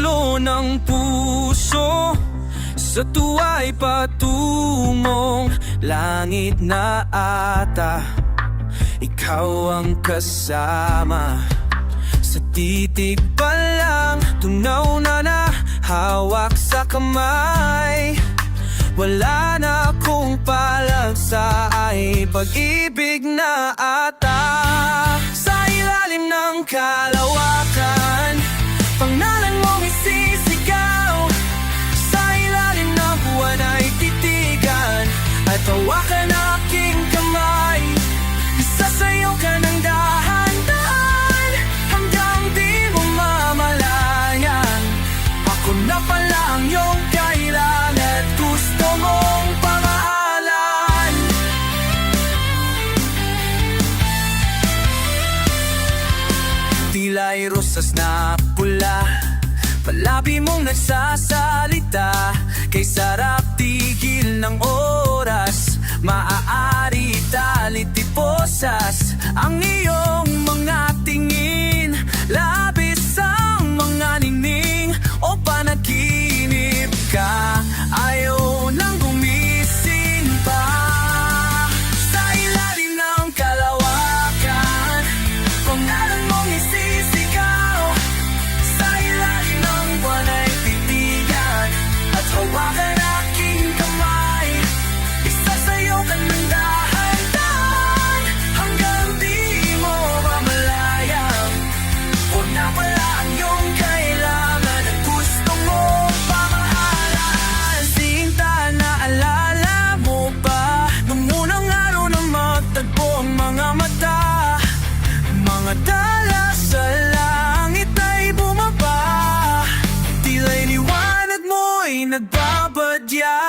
gulo ng puso, sa tuwa'y patungong langit na ata. Ikaw ang kasama, sa titig pa lang tunaw na hawak sa kamay. Wala na akong palagsa, ay pag-ibig na ata. Sa ilalim ng kalawakan, pangalan mong isisigaw. Sa ilalim ng buwan ay titigan, at hawakan aking kamay. Isasayaw ka ng dahan-dahan, hanggang di mo mamalayan. Ako na pala ang iyong kailangan at gusto mong pamahalan. Tila'y rosas na pula, palabi mong nagsasalita. Kay sarap tigil ng oras, maaari talitiposas ang iyong mga tingin. Labis ang mga nining o panaginip ka, ayaw nang gumising pa. Sa ilalim ng kalawakan, pangalan mong isisigaw. Sa ilalim ng buwan ay titigan, at hawakan aking kamay. Isasayaw ka ng dahan-dahan, hanggang di mo mamalayang. O na pala ang iyong kailangan at gusto mong pamahalan. Sinta, naalala mo ba nung unang araw na magtagpo ang mga mata? Mga dala sa langit ay bumaba, tila'y liwanag mo'y nagbabadya.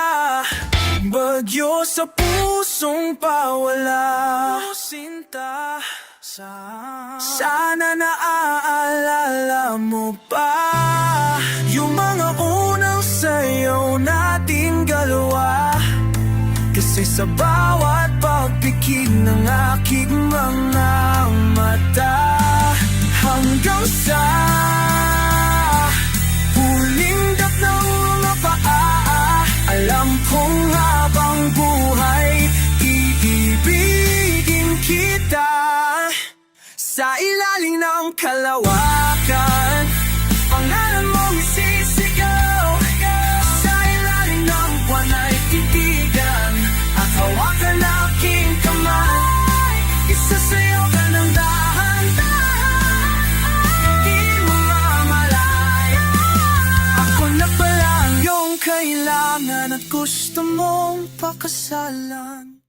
Bagyo sa pusong pawala, sinta, sana naaalala mo pa yung mga unang sayaw nating dalawa. Kasi sa bawat pagpikit ng aking mga mata, hanggang sa huling dak ng mga paa, alam kong habang buhay iibigin kita. Sa ilalim ng kalawakan, pangalan mong isisigaw. Sa ilalim ng buwan ay titigan, at hawakan aking kamay. Isasayaw ka ng dahan-dahan, di mo mamalaya. Ako na pala ang iyong kailangan at gusto mong pakasalan.